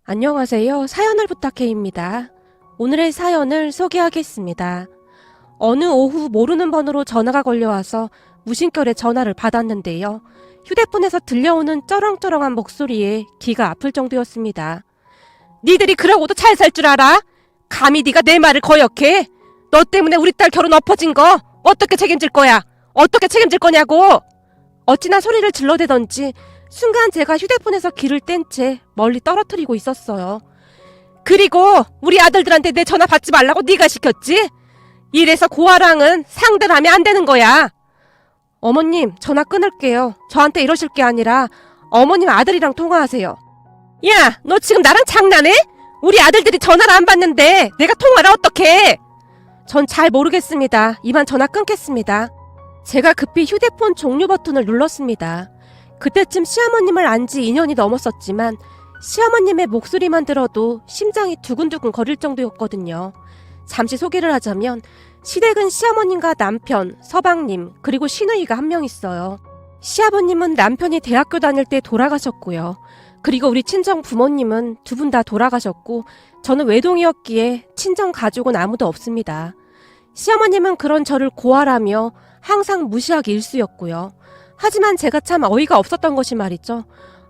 안녕하세요. 사연을 부탁해입니다. 오늘의 사연을 소개하겠습니다. 어느 오후 모르는 번호로 전화가 걸려와서 무심결에 전화를 받았는데요. 휴대폰에서 들려오는 쩌렁쩌렁한 목소리에 귀가 아플 정도였습니다. 니들이 그러고도 잘 살 줄 알아? 감히 네가 내 말을 거역해? 너 때문에 우리 딸 결혼 엎어진 거 어떻게 책임질 거야? 어떻게 책임질 거냐고! 어찌나 소리를 질러대던지 순간 제가 휴대폰에서 귀를 뗀 채 멀리 떨어뜨리고 있었어요. 그리고 우리 아들들한테 내 전화 받지 말라고 네가 시켰지? 이래서 고아랑은 상대를 하면 안 되는 거야. 어머님, 전화 끊을게요. 저한테 이러실 게 아니라 어머님 아들이랑 통화하세요. 야, 너 지금 나랑 장난해? 우리 아들들이 전화를 안 받는데 내가 통화를 어떻게 해? 전 잘 모르겠습니다. 이만 전화 끊겠습니다. 제가 급히 휴대폰 종료 버튼을 눌렀습니다. 그때쯤 시어머님을 안 지 2년이 넘었었지만 시어머님의 목소리만 들어도 심장이 두근두근 거릴 정도였거든요. 잠시 소개를 하자면 시댁은 시어머님과 남편, 서방님, 그리고 시누이가 한 명 있어요. 시아버님은 남편이 대학교 다닐 때 돌아가셨고요. 그리고 우리 친정 부모님은 두 분 다 돌아가셨고 저는 외동이었기에 친정 가족은 아무도 없습니다. 시어머님은 그런 저를 고아라며 항상 무시하기 일쑤였고요. 하지만 제가 참 어이가 없었던 것이 말이죠.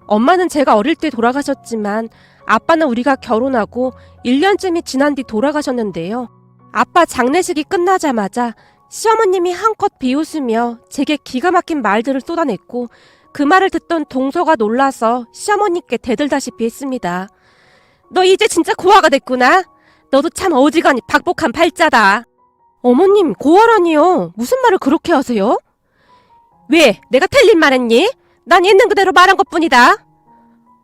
엄마는 제가 어릴 때 돌아가셨지만 아빠는 우리가 결혼하고 1년쯤이 지난 뒤 돌아가셨는데요. 아빠 장례식이 끝나자마자 시어머님이 한껏 비웃으며 제게 기가 막힌 말들을 쏟아냈고 그 말을 듣던 동서가 놀라서 시어머님께 대들다시피 했습니다. 너 이제 진짜 고아가 됐구나. 너도 참 어지간히 박복한 팔자다. 어머님, 고아라니요. 무슨 말을 그렇게 하세요? 왜? 내가 틀린 말했니? 난 있는 그대로 말한 것뿐이다.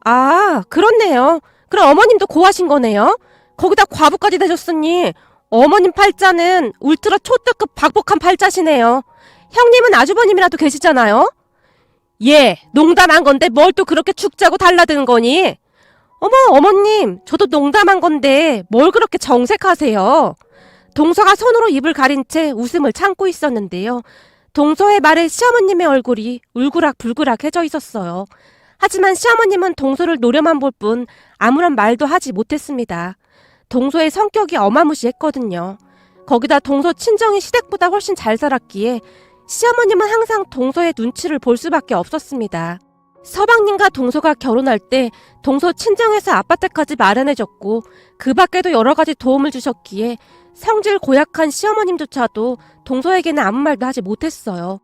아, 그렇네요. 그럼 어머님도 고하신 거네요. 거기다 과부까지 되셨으니 어머님 팔자는 울트라 초특급 박복한 팔자시네요. 형님은 아주버님이라도 계시잖아요. 예, 농담한 건데 뭘 또 그렇게 죽자고 달라드는 거니? 어머, 어머님, 저도 농담한 건데 뭘 그렇게 정색하세요? 동서가 손으로 입을 가린 채 웃음을 참고 있었는데요. 동서의 말에 시어머님의 얼굴이 울그락불그락해져 있었어요. 하지만 시어머님은 동서를 노려만 볼 뿐 아무런 말도 하지 못했습니다. 동서의 성격이 어마무시했거든요. 거기다 동서 친정이 시댁보다 훨씬 잘 살았기에 시어머님은 항상 동서의 눈치를 볼 수밖에 없었습니다. 서방님과 동서가 결혼할 때 동서 친정에서 아파트까지 마련해줬고 그 밖에도 여러 가지 도움을 주셨기에 성질 고약한 시어머님조차도 동서에게는 아무 말도 하지 못했어요.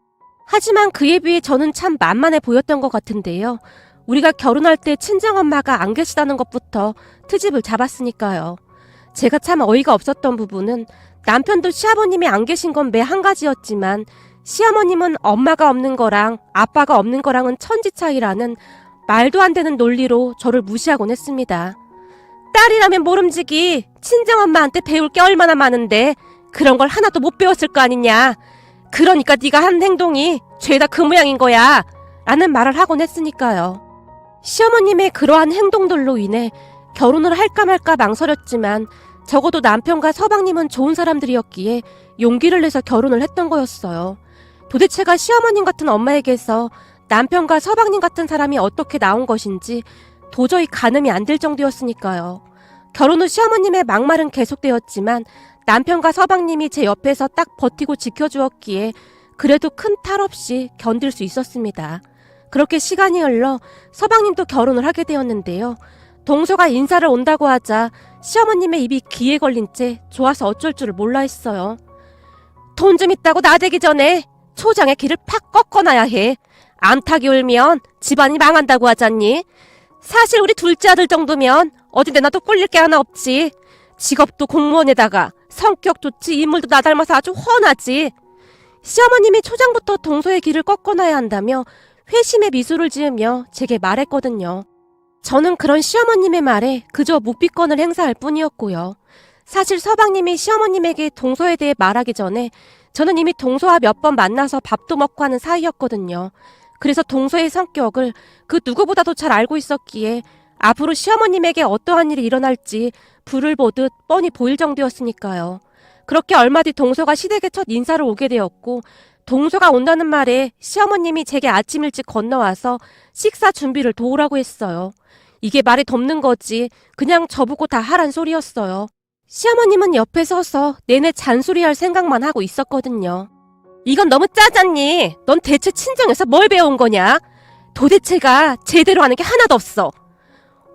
하지만 그에 비해 저는 참 만만해 보였던 것 같은데요. 우리가 결혼할 때 친정엄마가 안 계시다는 것부터 트집을 잡았으니까요. 제가 참 어이가 없었던 부분은 남편도 시아버님이 안 계신 건 매 한 가지였지만 시어머님은 엄마가 없는 거랑 아빠가 없는 거랑은 천지 차이라는 말도 안 되는 논리로 저를 무시하곤 했습니다. 딸이라면 모름지기 친정엄마한테 배울 게 얼마나 많은데 그런 걸 하나도 못 배웠을 거 아니냐. 그러니까 네가 한 행동이 죄다 그 모양인 거야 라는 말을 하곤 했으니까요. 시어머님의 그러한 행동들로 인해 결혼을 할까 말까 망설였지만 적어도 남편과 서방님은 좋은 사람들이었기에 용기를 내서 결혼을 했던 거였어요. 도대체가 시어머님 같은 엄마에게서 남편과 서방님 같은 사람이 어떻게 나온 것인지 도저히 가늠이 안 될 정도였으니까요. 결혼 후 시어머님의 막말은 계속되었지만 남편과 서방님이 제 옆에서 딱 버티고 지켜주었기에 그래도 큰 탈 없이 견딜 수 있었습니다. 그렇게 시간이 흘러 서방님도 결혼을 하게 되었는데요. 동서가 인사를 온다고 하자 시어머님의 입이 귀에 걸린 채 좋아서 어쩔 줄을 몰라 했어요. 돈 좀 있다고 나대기 전에 초장에 귀를 팍 꺾어놔야 해. 암탉이 울면 집안이 망한다고 하잖니. 사실 우리 둘째 아들 정도면 어디 내놔도 꿀릴 게 하나 없지. 직업도 공무원에다가 성격 좋지 인물도 나 닮아서 아주 훤하지. 시어머님이 초장부터 동서의 귀를 꺾어놔야 한다며 회심의 미소를 지으며 제게 말했거든요. 저는 그런 시어머님의 말에 그저 묵비권을 행사할 뿐이었고요. 사실 서방님이 시어머님에게 동서에 대해 말하기 전에 저는 이미 동서와 몇 번 만나서 밥도 먹고 하는 사이였거든요. 그래서 동서의 성격을 그 누구보다도 잘 알고 있었기에 앞으로 시어머님에게 어떠한 일이 일어날지 불을 보듯 뻔히 보일 정도였으니까요. 그렇게 얼마 뒤 동서가 시댁에 첫 인사를 오게 되었고 동서가 온다는 말에 시어머님이 제게 아침 일찍 건너와서 식사 준비를 도우라고 했어요. 이게 말이 덮는 거지. 그냥 저보고 다 하란 소리였어요. 시어머님은 옆에 서서 내내 잔소리할 생각만 하고 있었거든요. 이건 너무 짜잖니. 넌 대체 친정에서 뭘 배운 거냐? 도대체가 제대로 하는 게 하나도 없어.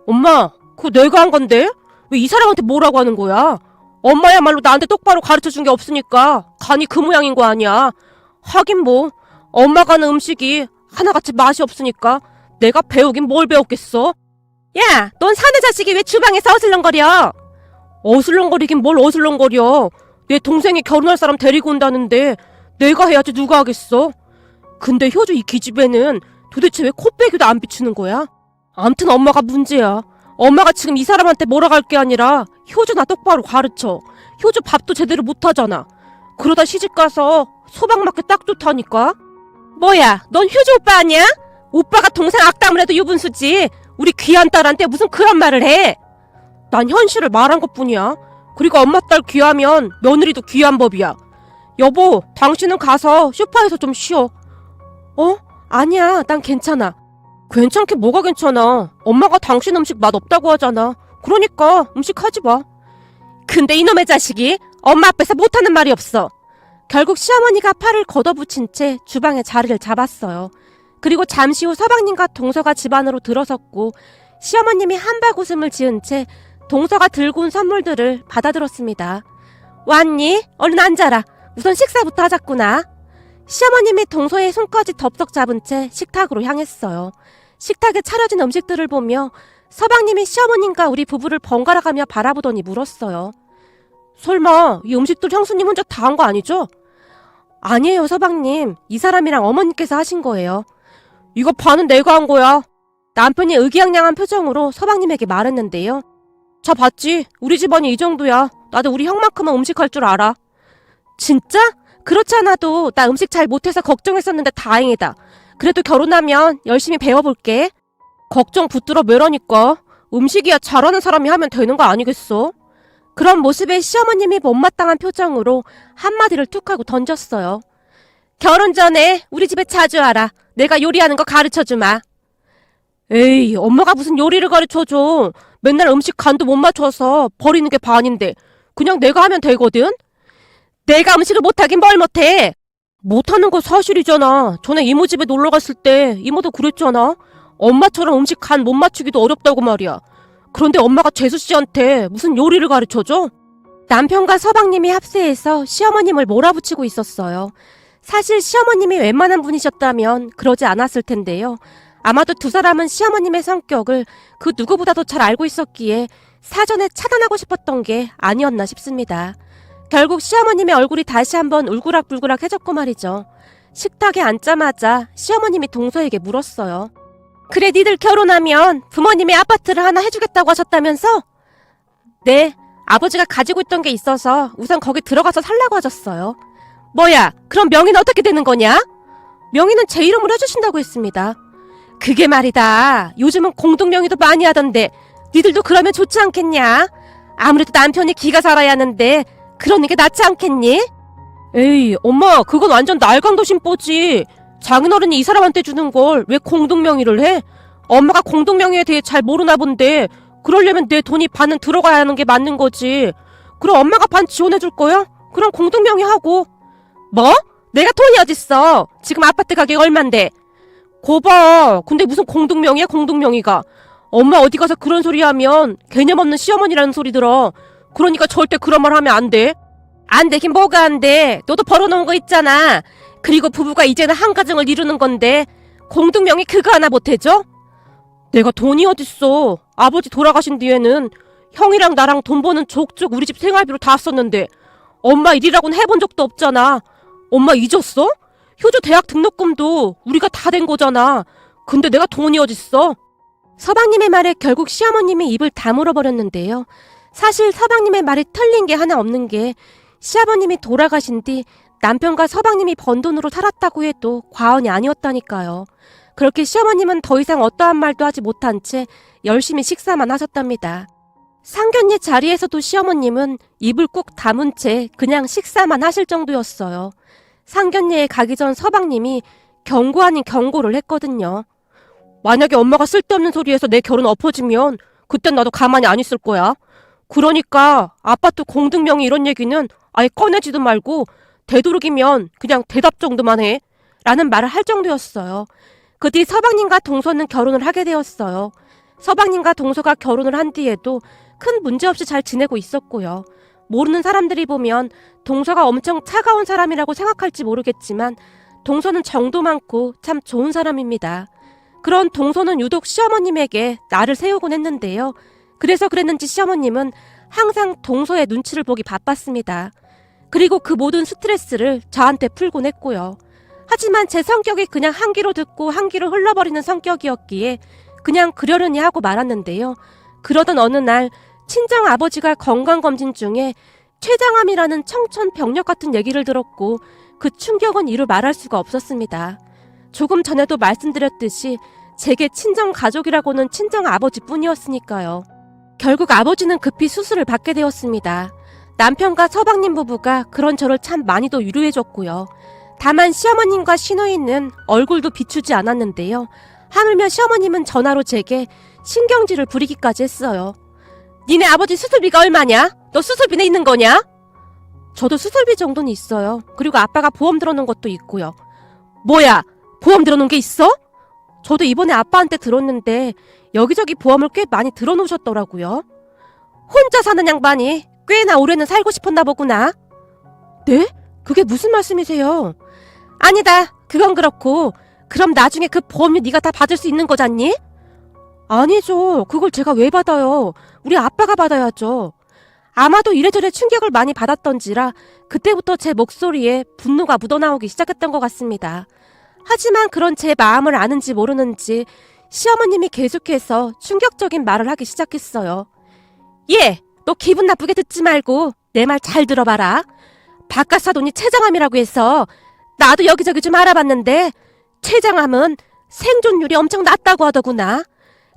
엄마, 그거 내가 한 건데? 왜 이 사람한테 뭐라고 하는 거야? 엄마야말로 나한테 똑바로 가르쳐준 게 없으니까 간이 그 모양인 거 아니야. 하긴 뭐 엄마가 하는 음식이 하나같이 맛이 없으니까 내가 배우긴 뭘 배웠겠어? 야, 넌 사내 자식이 왜 주방에서 어슬렁거려? 어슬렁거리긴 뭘 어슬렁거려. 내 동생이 결혼할 사람 데리고 온다는데 내가 해야지 누가 하겠어? 근데 효주 이 기집애는 도대체 왜 코빼기도 안 비추는 거야? 암튼 엄마가 문제야. 엄마가 지금 이 사람한테 뭐라고 할 게 아니라 효주나 똑바로 가르쳐. 효주 밥도 제대로 못하잖아. 그러다 시집가서 소박맞게 딱 좋다니까. 뭐야, 넌 효주 오빠 아니야? 오빠가 동생 악담을 해도 유분수지. 우리 귀한 딸한테 무슨 그런 말을 해. 난 현실을 말한 것뿐이야. 그리고 엄마 딸 귀하면 며느리도 귀한 법이야. 여보, 당신은 가서 소파에서 좀 쉬어. 아니야, 난 괜찮아. 괜찮게 뭐가 괜찮아. 엄마가 당신 음식 맛없다고 하잖아. 그러니까 음식 하지 마. 근데 이놈의 자식이 엄마 앞에서 못하는 말이 없어. 결국 시어머니가 팔을 걷어붙인 채 주방에 자리를 잡았어요. 그리고 잠시 후 서방님과 동서가 집 안으로 들어섰고 시어머님이 한박 웃음을 지은 채 동서가 들고 온 선물들을 받아들었습니다. 왔니? 얼른 앉아라. 우선 식사부터 하자꾸나. 시어머님이 동서의 손까지 덥석 잡은 채 식탁으로 향했어요. 식탁에 차려진 음식들을 보며 서방님이 시어머님과 우리 부부를 번갈아가며 바라보더니 물었어요. 설마 이 음식들 형수님 혼자 다 한 거 아니죠? 아니에요, 서방님. 이 사람이랑 어머님께서 하신 거예요. 이거 반은 내가 한 거야. 남편이 의기양양한 표정으로 서방님에게 말했는데요. 자, 봤지? 우리 집안이 이 정도야. 나도 우리 형만큼은 음식할 줄 알아. 진짜? 그렇지 않아도 나 음식 잘 못해서 걱정했었는데 다행이다. 그래도 결혼하면 열심히 배워볼게. 걱정 붙들어 매라니까. 음식이야 잘하는 사람이 하면 되는 거 아니겠어? 그런 모습에 시어머님이 못마땅한 표정으로 한마디를 툭 하고 던졌어요. 결혼 전에 우리 집에 자주 와라. 내가 요리하는 거 가르쳐주마. 에이, 엄마가 무슨 요리를 가르쳐줘. 맨날 음식 간도 못 맞춰서 버리는 게 반인데 그냥 내가 하면 되거든? 내가 음식을 못하긴 뭘 못해. 못하는 거 사실이잖아. 전에 이모 집에 놀러 갔을 때 이모도 그랬잖아. 엄마처럼 음식 간 못 맞추기도 어렵다고 말이야. 그런데 엄마가 재수씨한테 무슨 요리를 가르쳐줘? 남편과 서방님이 합세해서 시어머님을 몰아붙이고 있었어요. 사실 시어머님이 웬만한 분이셨다면 그러지 않았을 텐데요. 아마도 두 사람은 시어머님의 성격을 그 누구보다도 잘 알고 있었기에 사전에 차단하고 싶었던 게 아니었나 싶습니다. 결국 시어머님의 얼굴이 다시 한번 울그락불그락해졌고 말이죠. 식탁에 앉자마자 시어머님이 동서에게 물었어요. 그래, 니들 결혼하면 부모님이 아파트를 하나 해주겠다고 하셨다면서? 네, 아버지가 가지고 있던 게 있어서 우선 거기 들어가서 살라고 하셨어요. 뭐야, 그럼 명의는 어떻게 되는 거냐? 명의는 제 이름으로 해주신다고 했습니다. 그게 말이다. 요즘은 공동명의도 많이 하던데 니들도 그러면 좋지 않겠냐? 아무래도 남편이 기가 살아야 하는데 그러는 게 낫지 않겠니? 에이, 엄마, 그건 완전 날강도 심보지. 장인어른이 이 사람한테 주는 걸 왜 공동명의를 해? 엄마가 공동명의에 대해 잘 모르나 본데 그러려면 내 돈이 반은 들어가야 하는 게 맞는 거지. 그럼 엄마가 반 지원해줄 거야? 그럼 공동명의 하고. 뭐? 내가 돈이 어딨어? 지금 아파트 가격이 얼만데? 거봐. 근데 무슨 공동명의야, 공동명의가. 엄마 어디 가서 그런 소리 하면 개념 없는 시어머니라는 소리 들어. 그러니까 절대 그런 말 하면 안 돼. 안 되긴 뭐가 안 돼. 너도 벌어놓은 거 있잖아. 그리고 부부가 이제는 한 가정을 이루는 건데 공동명의 그거 하나 못해줘? 내가 돈이 어딨어. 아버지 돌아가신 뒤에는 형이랑 나랑 돈 버는 족족 우리 집 생활비로 다 썼는데 엄마 일이라고는 해본 적도 없잖아. 엄마 잊었어? 효주 대학 등록금도 우리가 다 된 거잖아. 근데 내가 돈이 어딨어? 서방님의 말에 결국 시어머님이 입을 다물어 버렸는데요. 사실 서방님의 말이 틀린 게 하나 없는 게 시아버님이 돌아가신 뒤 남편과 서방님이 번 돈으로 살았다고 해도 과언이 아니었다니까요. 그렇게 시어머님은 더 이상 어떠한 말도 하지 못한 채 열심히 식사만 하셨답니다. 상견례 자리에서도 시어머님은 입을 꾹 다문 채 그냥 식사만 하실 정도였어요. 상견례에 가기 전 서방님이 경고 아닌 경고를 했거든요. 만약에 엄마가 쓸데없는 소리해서 내 결혼 엎어지면 그땐 나도 가만히 안 있을 거야. 그러니까 아파트 공등명의 이런 얘기는 아예 꺼내지도 말고 되도록이면 그냥 대답 정도만 해. 라는 말을 할 정도였어요. 그 뒤 서방님과 동서는 결혼을 하게 되었어요. 서방님과 동서가 결혼을 한 뒤에도 큰 문제 없이 잘 지내고 있었고요. 모르는 사람들이 보면 동서가 엄청 차가운 사람이라고 생각할지 모르겠지만 동서는 정도 많고 참 좋은 사람입니다. 그런 동서는 유독 시어머님에게 나를 세우곤 했는데요. 그래서 그랬는지 시어머님은 항상 동서의 눈치를 보기 바빴습니다. 그리고 그 모든 스트레스를 저한테 풀곤 했고요. 하지만 제 성격이 그냥 한 귀로 듣고 한 귀로 흘러버리는 성격이었기에 그냥 그러려니 하고 말았는데요. 그러던 어느 날 친정 아버지가 건강검진 중에 췌장암이라는 청천벽력 같은 얘기를 들었고 그 충격은 이루 말할 수가 없었습니다. 조금 전에도 말씀드렸듯이 제게 친정 가족이라고는 친정 아버지뿐이었으니까요. 결국 아버지는 급히 수술을 받게 되었습니다. 남편과 서방님 부부가 그런 저를 참 많이도 위로해줬고요. 다만 시어머님과 시누이는 얼굴도 비추지 않았는데요. 하물며 시어머님은 전화로 제게 신경질을 부리기까지 했어요. 니네 아버지 수술비가 얼마냐? 너 수술비는 있는 거냐? 저도 수술비 정도는 있어요. 그리고 아빠가 보험 들어놓은 것도 있고요. 뭐야? 보험 들어놓은 게 있어? 저도 이번에 아빠한테 들었는데 여기저기 보험을 꽤 많이 들어놓으셨더라고요. 혼자 사는 양반이 꽤나 오래는 살고 싶었나 보구나. 네? 그게 무슨 말씀이세요? 아니다. 그건 그렇고 그럼 나중에 그 보험료 네가 다 받을 수 있는 거잖니? 아니죠. 그걸 제가 왜 받아요? 우리 아빠가 받아야죠. 아마도 이래저래 충격을 많이 받았던지라 그때부터 제 목소리에 분노가 묻어나오기 시작했던 것 같습니다. 하지만 그런 제 마음을 아는지 모르는지 시어머님이 계속해서 충격적인 말을 하기 시작했어요. 예, 너 기분 나쁘게 듣지 말고 내 말 잘 들어봐라. 바깥 사돈이 췌장암이라고 해서 나도 여기저기 좀 알아봤는데 췌장암은 생존율이 엄청 낮다고 하더구나.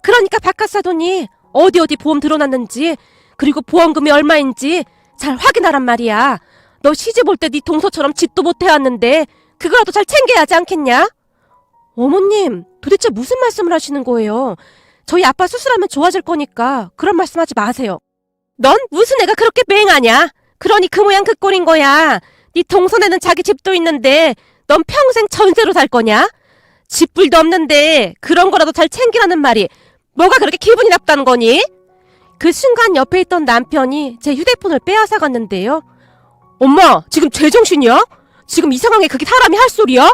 그러니까 바깥 사돈이 어디 보험 들어놨는지 그리고 보험금이 얼마인지 잘 확인하란 말이야. 너 시집 올 때 네 동서처럼 집도 못 해왔는데 그거라도 잘 챙겨야 하지 않겠냐? 어머님, 도대체 무슨 말씀을 하시는 거예요? 저희 아빠 수술하면 좋아질 거니까 그런 말씀하지 마세요. 넌 무슨 애가 그렇게 맹하냐? 그러니 그 모양 그 꼴인 거야. 네 동선에는 자기 집도 있는데 넌 평생 전세로 살 거냐? 집불도 없는데 그런 거라도 잘 챙기라는 말이 뭐가 그렇게 기분이 나쁘다는 거니? 그 순간 옆에 있던 남편이 제 휴대폰을 빼앗아 갔는데요. 엄마, 지금 제정신이야? 지금 이 상황에 그게 사람이 할 소리야?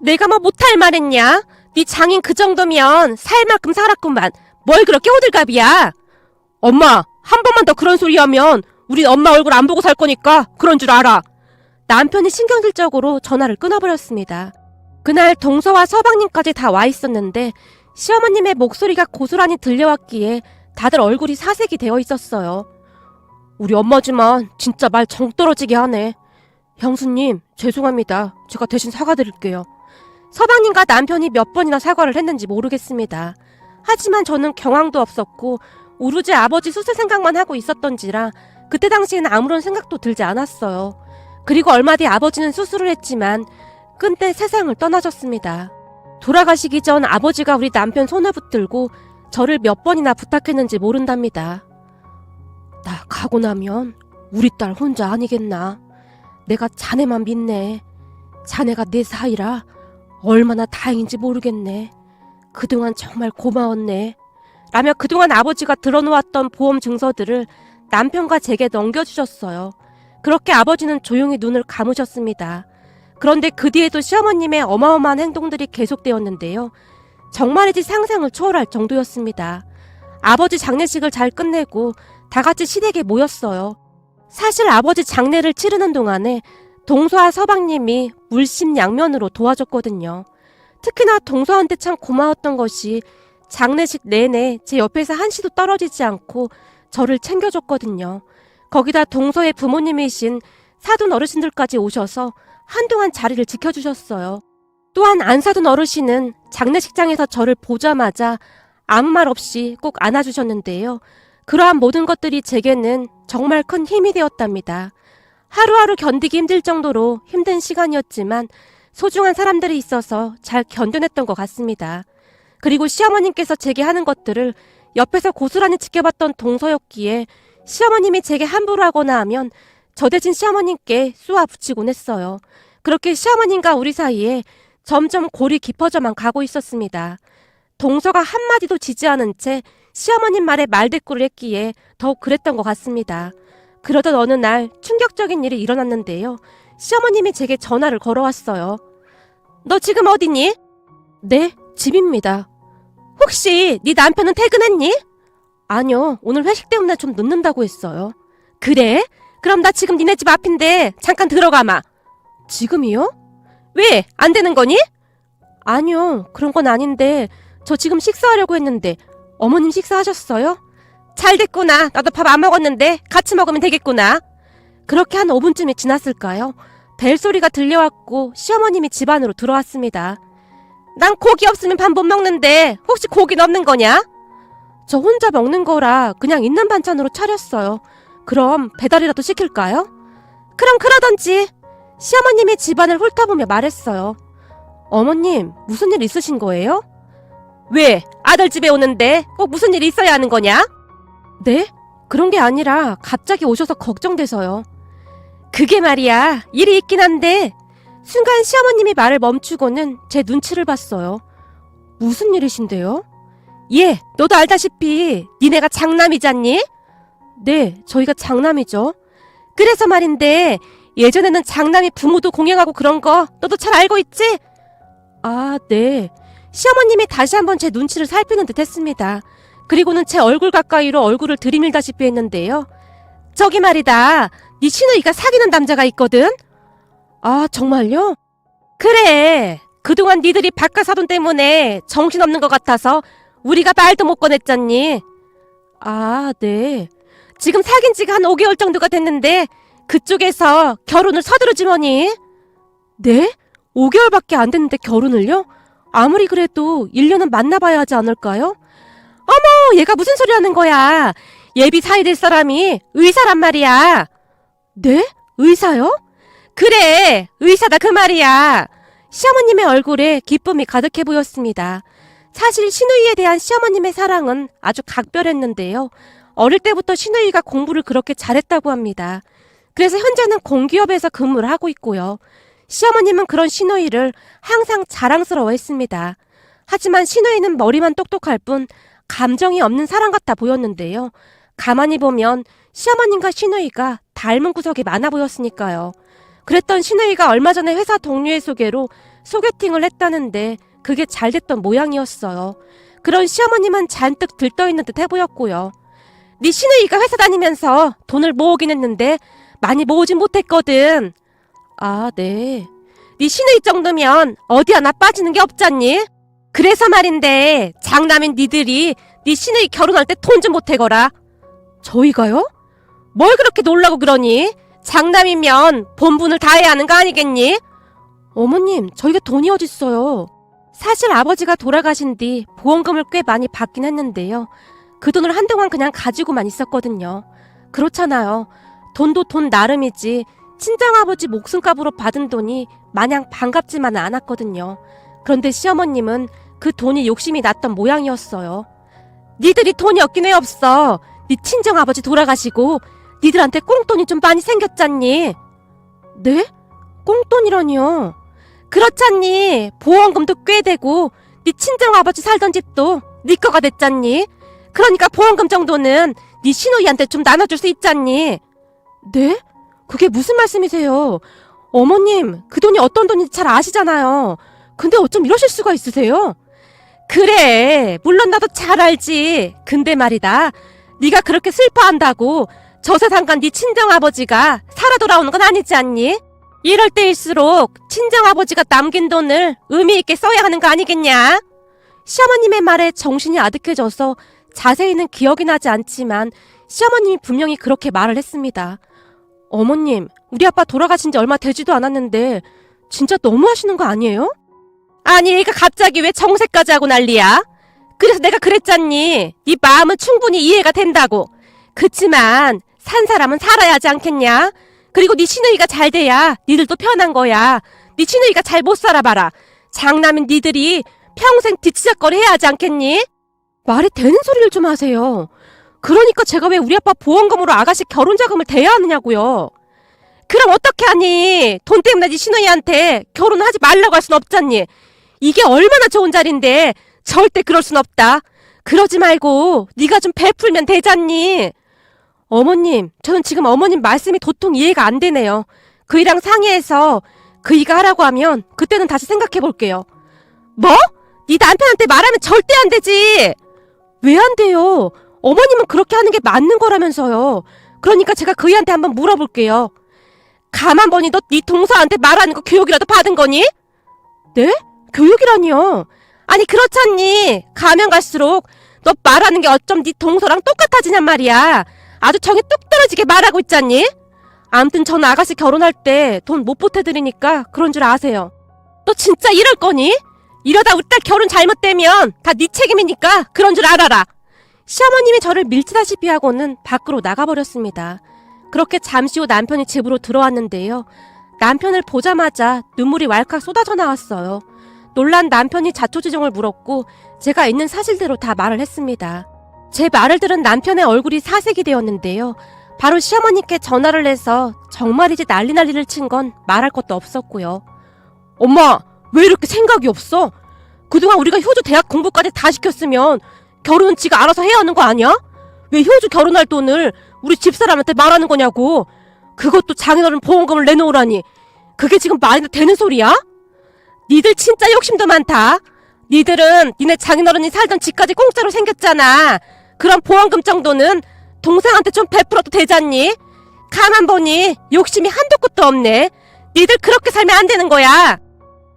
내가 뭐 못할 말했냐? 네 장인 그 정도면 살 만큼 살았구만. 뭘 그렇게 호들갑이야? 엄마, 한 번만 더 그런 소리 하면 우리 엄마 얼굴 안 보고 살 거니까 그런 줄 알아. 남편이 신경질적으로 전화를 끊어버렸습니다. 그날 동서와 서방님까지 다 와 있었는데 시어머님의 목소리가 고스란히 들려왔기에 다들 얼굴이 사색이 되어 있었어요. 우리 엄마지만 진짜 말 정 떨어지게 하네. 형수님, 죄송합니다. 제가 대신 사과드릴게요. 서방님과 남편이 몇 번이나 사과를 했는지 모르겠습니다. 하지만 저는 경황도 없었고 오로지 아버지 수술 생각만 하고 있었던지라 그때 당시에는 아무런 생각도 들지 않았어요. 그리고 얼마 뒤 아버지는 수술을 했지만 끝내 세상을 떠나셨습니다. 돌아가시기 전 아버지가 우리 남편 손을 붙들고 저를 몇 번이나 부탁했는지 모른답니다. 나 가고 나면 우리 딸 혼자 아니겠나. 내가 자네만 믿네. 자네가 내 사이라 얼마나 다행인지 모르겠네. 그동안 정말 고마웠네. 라며 그동안 아버지가 들어놓았던 보험 증서들을 남편과 제게 넘겨주셨어요. 그렇게 아버지는 조용히 눈을 감으셨습니다. 그런데 그 뒤에도 시어머님의 어마어마한 행동들이 계속되었는데요. 정말이지 상상을 초월할 정도였습니다. 아버지 장례식을 잘 끝내고 다 같이 시댁에 모였어요. 사실 아버지 장례를 치르는 동안에 동서와 서방님이 물심양면으로 도와줬거든요. 특히나 동서한테 참 고마웠던 것이 장례식 내내 제 옆에서 한시도 떨어지지 않고 저를 챙겨줬거든요. 거기다 동서의 부모님이신 사돈 어르신들까지 오셔서 한동안 자리를 지켜주셨어요. 또한 안사돈 어르신은 장례식장에서 저를 보자마자 아무 말 없이 꼭 안아주셨는데요. 그러한 모든 것들이 제게는 정말 큰 힘이 되었답니다. 하루하루 견디기 힘들 정도로 힘든 시간이었지만 소중한 사람들이 있어서 잘 견뎌냈던 것 같습니다. 그리고 시어머님께서 제게 하는 것들을 옆에서 고스란히 지켜봤던 동서였기에 시어머님이 제게 함부로 하거나 하면 저 대신 시어머님께 쏘아 붙이곤 했어요. 그렇게 시어머님과 우리 사이에 점점 골이 깊어져만 가고 있었습니다. 동서가 한마디도 지지 않은 채 시어머님 말에 말대꾸를 했기에 더욱 그랬던 것 같습니다. 그러던 어느 날 충격적인 일이 일어났는데요. 시어머님이 제게 전화를 걸어왔어요. 너 지금 어디니? 네, 집입니다. 혹시 네 남편은 퇴근했니? 아니요, 오늘 회식 때문에 좀 늦는다고 했어요. 그래? 그럼 나 지금 니네 집 앞인데 잠깐 들어가마. 지금이요? 왜? 안 되는 거니? 아니요, 그런 건 아닌데 저 지금 식사하려고 했는데 어머님 식사하셨어요? 잘 됐구나. 나도 밥 안 먹었는데 같이 먹으면 되겠구나. 그렇게 한 5분쯤이 지났을까요? 벨소리가 들려왔고 시어머님이 집 안으로 들어왔습니다. 난 고기 없으면 밥 못 먹는데 혹시 고기는 없는 거냐? 저 혼자 먹는 거라 그냥 있는 반찬으로 차렸어요. 그럼 배달이라도 시킬까요? 그럼 그러던지. 시어머님이 집안을 훑어보며 말했어요. 어머님, 무슨 일 있으신 거예요? 왜? 아들 집에 오는데 꼭 무슨 일이 있어야 하는 거냐? 네? 그런 게 아니라 갑자기 오셔서 걱정돼서요. 그게 말이야, 일이 있긴 한데. 순간 시어머님이 말을 멈추고는 제 눈치를 봤어요. 무슨 일이신데요? 예, 너도 알다시피 니네가 장남이잖니? 네, 저희가 장남이죠. 그래서 말인데 예전에는 장남이 부모도 공양하고 그런 거 너도 잘 알고 있지? 아, 네. 시어머님이 다시 한번 제 눈치를 살피는 듯 했습니다. 그리고는 제 얼굴 가까이로 얼굴을 들이밀다시피 했는데요. 저기 말이다, 네 시누이가 사귀는 남자가 있거든? 아, 정말요? 그래, 그동안 니들이 바깥 사돈 때문에 정신없는 것 같아서 우리가 말도 못 꺼냈잖니. 아, 네. 지금 사귄 지가 한 5개월 정도가 됐는데 그쪽에서 결혼을 서두르지 뭐니? 네? 5개월밖에 안 됐는데 결혼을요? 아무리 그래도 1년은 만나봐야 하지 않을까요? 어머, 얘가 무슨 소리 하는 거야. 예비 사위 될 사람이 의사란 말이야. 네? 의사요? 그래, 의사다 그 말이야. 시어머님의 얼굴에 기쁨이 가득해 보였습니다. 사실 시누이에 대한 시어머님의 사랑은 아주 각별했는데요. 어릴 때부터 시누이가 공부를 그렇게 잘했다고 합니다. 그래서 현재는 공기업에서 근무를 하고 있고요. 시어머님은 그런 시누이를 항상 자랑스러워했습니다. 하지만 시누이는 머리만 똑똑할 뿐 감정이 없는 사람 같아 보였는데요. 가만히 보면 시어머님과 시누이가 닮은 구석이 많아 보였으니까요. 그랬던 시누이가 얼마 전에 회사 동료의 소개로 소개팅을 했다는데 그게 잘 됐던 모양이었어요. 그런 시어머님은 잔뜩 들떠있는 듯 해보였고요. 네 시누이가 회사 다니면서 돈을 모으긴 했는데 많이 모으진 못했거든. 아, 네. 네 시누이 정도면 어디 하나 빠지는 게 없잖니? 그래서 말인데 장남인 니들이 네 시누이 결혼할 때 돈 좀 보태거라. 저희가요? 뭘 그렇게 놀라고 그러니? 장남이면 본분을 다해야 하는 거 아니겠니? 어머님, 저희가 돈이 어딨어요. 사실 아버지가 돌아가신 뒤 보험금을 꽤 많이 받긴 했는데요. 그 돈을 한동안 그냥 가지고만 있었거든요. 그렇잖아요. 돈도 돈 나름이지 친정아버지 목숨값으로 받은 돈이 마냥 반갑지만은 않았거든요. 그런데 시어머님은 그 돈이 욕심이 났던 모양이었어요. 니들이 돈이 없긴 왜 없어. 니 친정아버지 돌아가시고 니들한테 꽁돈이 좀 많이 생겼잖니. 네? 꽁돈이라니요? 그렇잖니. 보험금도 꽤 되고 니 친정아버지 살던 집도 니 거가 됐잖니. 그러니까 보험금 정도는 니 시누이한테 좀 나눠줄 수 있잖니. 네? 그게 무슨 말씀이세요? 어머님, 그 돈이 어떤 돈인지 잘 아시잖아요. 근데 어쩜 이러실 수가 있으세요? 그래, 물론 나도 잘 알지. 근데 말이다, 네가 그렇게 슬퍼한다고 저 세상 간 네 친정아버지가 살아 돌아오는 건 아니지 않니? 이럴 때일수록 친정아버지가 남긴 돈을 의미 있게 써야 하는 거 아니겠냐? 시어머님의 말에 정신이 아득해져서 자세히는 기억이 나지 않지만 시어머님이 분명히 그렇게 말을 했습니다. 어머님, 우리 아빠 돌아가신 지 얼마 되지도 않았는데 진짜 너무 하시는 거 아니에요? 아니, 얘가 갑자기 왜 정색까지 하고 난리야? 그래서 내가 그랬잖니. 네 마음은 충분히 이해가 된다고. 그치만 산 사람은 살아야 하지 않겠냐? 그리고 네 시누이가 잘 돼야 니들도 편한 거야. 네 시누이가 잘 못 살아봐라. 장남인 니들이 평생 뒤치작거리 해야 하지 않겠니? 말이 되는 소리를 좀 하세요. 그러니까 제가 왜 우리 아빠 보험금으로 아가씨 결혼자금을 대야 하느냐고요. 그럼 어떻게 하니? 돈 때문에 네 시누이한테 결혼하지 말라고 할 순 없잖니. 이게 얼마나 좋은 자리인데 절대 그럴 순 없다. 그러지 말고 네가 좀 베풀면 되잖니. 어머님, 저는 지금 어머님 말씀이 도통 이해가 안 되네요. 그이랑 상의해서 그이가 하라고 하면 그때는 다시 생각해 볼게요. 뭐? 네 남편한테 말하면 절대 안 되지. 왜 안 돼요? 어머님은 그렇게 하는 게 맞는 거라면서요. 그러니까 제가 그이한테 한번 물어볼게요. 가만 보니 너 네 동서한테 말하는 거 교육이라도 받은 거니? 네? 교육이라니요? 아니 그렇잖니. 가면 갈수록 너 말하는 게 어쩜 네 동서랑 똑같아지냔 말이야. 아주 정이 뚝 떨어지게 말하고 있잖니. 아무튼 전 아가씨 결혼할 때 돈 못 보태드리니까 그런 줄 아세요. 너 진짜 이럴 거니? 이러다 우리 딸 결혼 잘못되면 다 네 책임이니까 그런 줄 알아라. 시어머님이 저를 밀치다시피 하고는 밖으로 나가버렸습니다. 그렇게 잠시 후 남편이 집으로 들어왔는데요. 남편을 보자마자 눈물이 왈칵 쏟아져 나왔어요. 놀란 남편이 자초지종을 물었고 제가 있는 사실대로 다 말을 했습니다. 제 말을 들은 남편의 얼굴이 사색이 되었는데요. 바로 시어머니께 전화를 해서 정말이지 난리를 친 건 말할 것도 없었고요. 엄마, 왜 이렇게 생각이 없어? 그동안 우리가 효주 대학 공부까지 다 시켰으면 결혼은 지가 알아서 해야 하는 거 아니야? 왜 효주 결혼할 돈을 우리 집사람한테 말하는 거냐고. 그것도 장인어른 보험금을 내놓으라니. 그게 지금 말이 되는 소리야? 니들 진짜 욕심도 많다. 니들은 니네 장인어른이 살던 집까지 공짜로 생겼잖아. 그런 보험금 정도는 동생한테 좀 베풀어도 되잖니? 가만 보니 욕심이 한도 끝도 없네. 니들 그렇게 살면 안 되는 거야.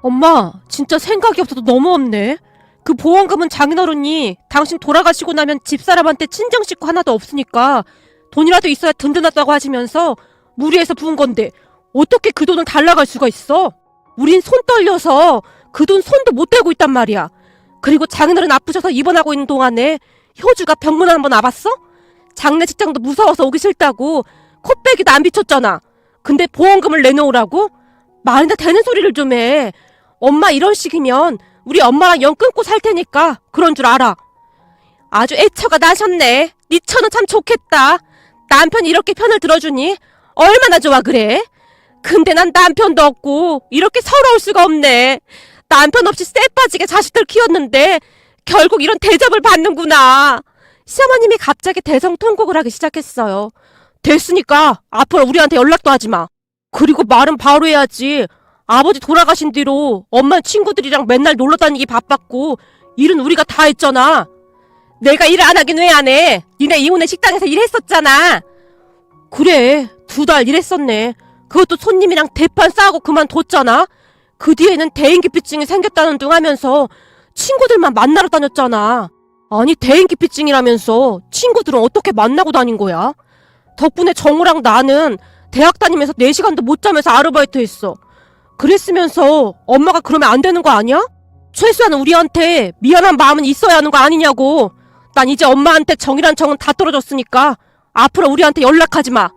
엄마, 진짜 생각이 없어도 너무 없네. 그 보험금은 장인어른이 당신 돌아가시고 나면 집사람한테 친정 식구 하나도 없으니까 돈이라도 있어야 든든하다고 하시면서 무리해서 부은 건데 어떻게 그 돈을 달라갈 수가 있어? 우린 손 떨려서 그 돈 손도 못 대고 있단 말이야. 그리고 장인어른 아프셔서 입원하고 있는 동안에 효주가 병문 한번 와봤어? 장례 직장도 무서워서 오기 싫다고 코빼기도 안 비쳤잖아. 근데 보험금을 내놓으라고? 말이나 되는 소리를 좀 해. 엄마 이런 식이면 우리 엄마랑 연 끊고 살 테니까 그런 줄 알아. 아주 애처가 나셨네. 네 처는 참 좋겠다. 남편이 이렇게 편을 들어주니 얼마나 좋아 그래. 근데 난 남편도 없고 이렇게 서러울 수가 없네. 남편 없이 쎄빠지게 자식들 키웠는데 결국 이런 대접을 받는구나. 시어머님이 갑자기 대성통곡을 하기 시작했어요. 됐으니까 앞으로 우리한테 연락도 하지 마. 그리고 말은 바로 해야지. 아버지 돌아가신 뒤로 엄마 친구들이랑 맨날 놀러 다니기 바빴고 일은 우리가 다 했잖아. 내가 일을 안 하긴 왜 안 해? 니네 이혼의 식당에서 일했었잖아. 그래, 2달 일했었네. 그것도 손님이랑 대판 싸우고 그만뒀잖아. 그 뒤에는 대인기피증이 생겼다는 둥 하면서 친구들만 만나러 다녔잖아. 아니 대인기피증이라면서 친구들은 어떻게 만나고 다닌 거야? 덕분에 정우랑 나는 대학 다니면서 4시간도 못 자면서 아르바이트 했어. 그랬으면서 엄마가 그러면 안 되는 거 아니야? 최소한 우리한테 미안한 마음은 있어야 하는 거 아니냐고. 난 이제 엄마한테 정이란 정은 다 떨어졌으니까 앞으로 우리한테 연락하지 마.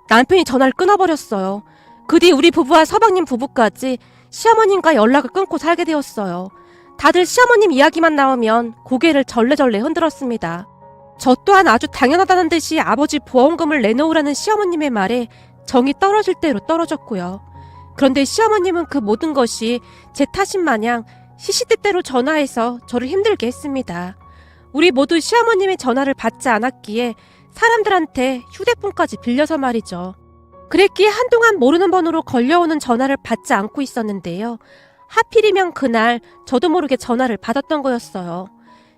남편이 전화를 끊어버렸어요. 그 뒤 우리 부부와 서방님 부부까지 시어머님과 연락을 끊고 살게 되었어요. 다들 시어머님 이야기만 나오면 고개를 절레절레 흔들었습니다. 저 또한 아주 당연하다는 듯이 아버지 보험금을 내놓으라는 시어머님의 말에 정이 떨어질 대로 떨어졌고요. 그런데 시어머님은 그 모든 것이 제 탓인 마냥 시시때때로 전화해서 저를 힘들게 했습니다. 우리 모두 시어머님의 전화를 받지 않았기에 사람들한테 휴대폰까지 빌려서 말이죠. 그랬기에 한동안 모르는 번호로 걸려오는 전화를 받지 않고 있었는데요. 하필이면 그날 저도 모르게 전화를 받았던 거였어요.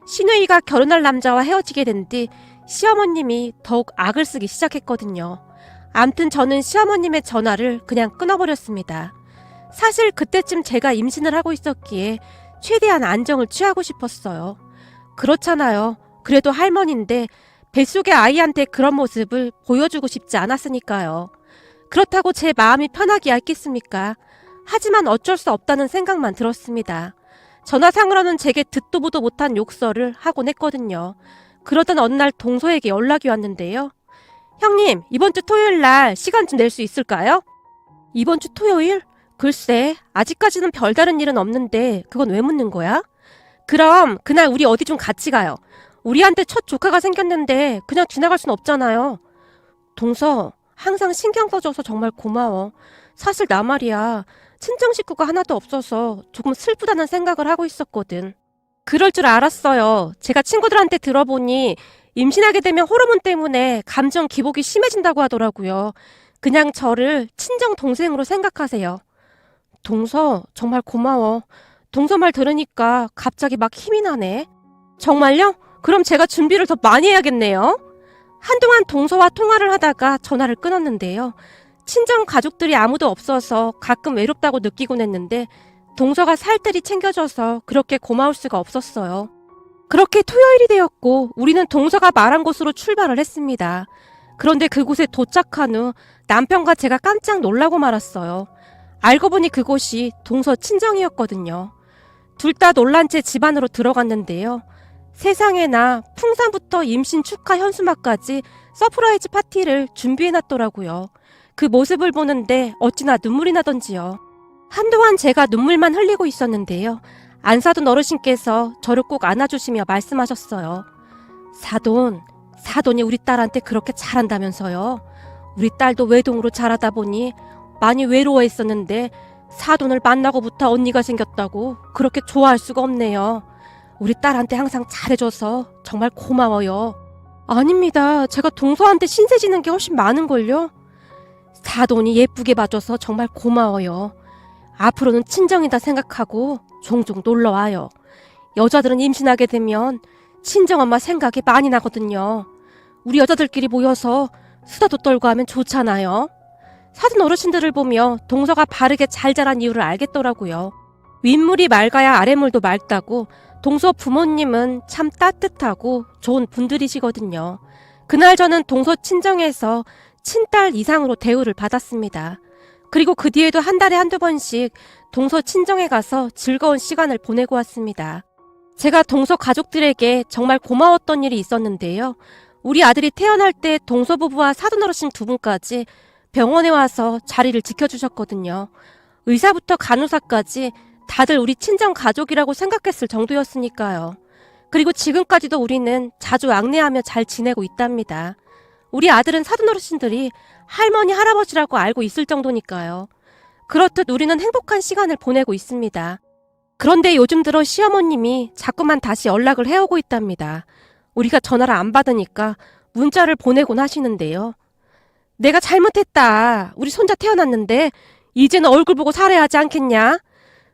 시누이가 결혼할 남자와 헤어지게 된 뒤 시어머님이 더욱 악을 쓰기 시작했거든요. 암튼 저는 시어머님의 전화를 그냥 끊어버렸습니다. 사실 그때쯤 제가 임신을 하고 있었기에 최대한 안정을 취하고 싶었어요. 그렇잖아요. 그래도 할머니인데 뱃속의 아이한테 그런 모습을 보여주고 싶지 않았으니까요. 그렇다고 제 마음이 편하기 얇겠습니까? 하지만 어쩔 수 없다는 생각만 들었습니다. 전화상으로는 제게 듣도 보도 못한 욕설을 하곤 했거든요. 그러던 어느 날 동서에게 연락이 왔는데요. 형님, 이번 주 토요일 날 시간 좀 낼 수 있을까요? 이번 주 토요일? 글쎄, 아직까지는 별다른 일은 없는데 그건 왜 묻는 거야? 그럼 그날 우리 어디 좀 같이 가요. 우리한테 첫 조카가 생겼는데 그냥 지나갈 순 없잖아요. 동서, 항상 신경 써줘서 정말 고마워. 사실 나 말이야. 친정 식구가 하나도 없어서 조금 슬프다는 생각을 하고 있었거든. 그럴 줄 알았어요. 제가 친구들한테 들어보니 임신하게 되면 호르몬 때문에 감정 기복이 심해진다고 하더라고요. 그냥 저를 친정 동생으로 생각하세요. 동서, 정말 고마워. 동서 말 들으니까 갑자기 막 힘이 나네. 정말요? 그럼 제가 준비를 더 많이 해야겠네요. 한동안 동서와 통화를 하다가 전화를 끊었는데요. 친정 가족들이 아무도 없어서 가끔 외롭다고 느끼곤 했는데 동서가 살뜰히 챙겨줘서 그렇게 고마울 수가 없었어요. 그렇게 토요일이 되었고 우리는 동서가 말한 곳으로 출발을 했습니다. 그런데 그곳에 도착한 후 남편과 제가 깜짝 놀라고 말았어요. 알고 보니 그곳이 동서 친정이었거든요. 둘 다 놀란 채 집 안으로 들어갔는데요. 세상에나 풍선부터 임신 축하 현수막까지 서프라이즈 파티를 준비해놨더라고요. 그 모습을 보는데 어찌나 눈물이 나던지요. 한동안 제가 눈물만 흘리고 있었는데요. 안사돈 어르신께서 저를 꼭 안아주시며 말씀하셨어요. 사돈이 우리 딸한테 그렇게 잘한다면서요. 우리 딸도 외동으로 자라다 보니 많이 외로워했었는데 사돈을 만나고부터 언니가 생겼다고 그렇게 좋아할 수가 없네요. 우리 딸한테 항상 잘해줘서 정말 고마워요. 아닙니다. 제가 동서한테 신세지는 게 훨씬 많은걸요. 사돈이 예쁘게 봐줘서 정말 고마워요. 앞으로는 친정이다 생각하고 종종 놀러와요. 여자들은 임신하게 되면 친정엄마 생각이 많이 나거든요. 우리 여자들끼리 모여서 수다도 떨고 하면 좋잖아요. 사돈 어르신들을 보며 동서가 바르게 잘 자란 이유를 알겠더라고요. 윗물이 맑아야 아랫물도 맑다고 동서 부모님은 참 따뜻하고 좋은 분들이시거든요. 그날 저는 동서 친정에서 친딸 이상으로 대우를 받았습니다. 그리고 그 뒤에도 한 달에 한두 번씩 동서 친정에 가서 즐거운 시간을 보내고 왔습니다. 제가 동서 가족들에게 정말 고마웠던 일이 있었는데요. 우리 아들이 태어날 때 동서 부부와 사돈 어르신 두 분까지 병원에 와서 자리를 지켜주셨거든요. 의사부터 간호사까지 다들 우리 친정 가족이라고 생각했을 정도였으니까요. 그리고 지금까지도 우리는 자주 안내하며 잘 지내고 있답니다. 우리 아들은 사돈 어르신들이 할머니, 할아버지라고 알고 있을 정도니까요. 그렇듯 우리는 행복한 시간을 보내고 있습니다. 그런데 요즘 들어 시어머님이 자꾸만 다시 연락을 해오고 있답니다. 우리가 전화를 안 받으니까 문자를 보내곤 하시는데요. 내가 잘못했다. 우리 손자 태어났는데 이제는 얼굴 보고 살아야 하지 않겠냐?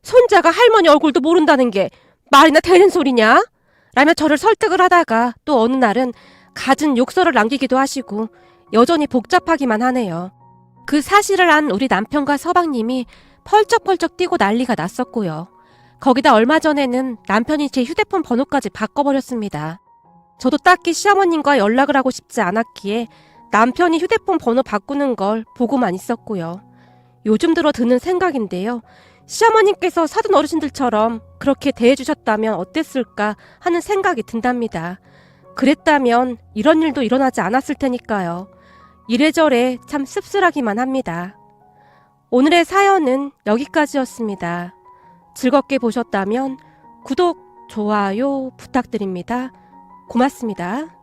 손자가 할머니 얼굴도 모른다는 게 말이나 되는 소리냐? 라며 저를 설득을 하다가 또 어느 날은 갖은 욕설을 남기기도 하시고 여전히 복잡하기만 하네요. 그 사실을 안 우리 남편과 서방님이 펄쩍펄쩍 뛰고 난리가 났었고요. 거기다 얼마 전에는 남편이 제 휴대폰 번호까지 바꿔버렸습니다. 저도 딱히 시어머님과 연락을 하고 싶지 않았기에 남편이 휴대폰 번호 바꾸는 걸 보고만 있었고요. 요즘 들어 드는 생각인데요. 시어머님께서 사돈 어르신들처럼 그렇게 대해주셨다면 어땠을까 하는 생각이 든답니다. 그랬다면 이런 일도 일어나지 않았을 테니까요. 이래저래 참 씁쓸하기만 합니다. 오늘의 사연은 여기까지였습니다. 즐겁게 보셨다면 구독, 좋아요 부탁드립니다. 고맙습니다.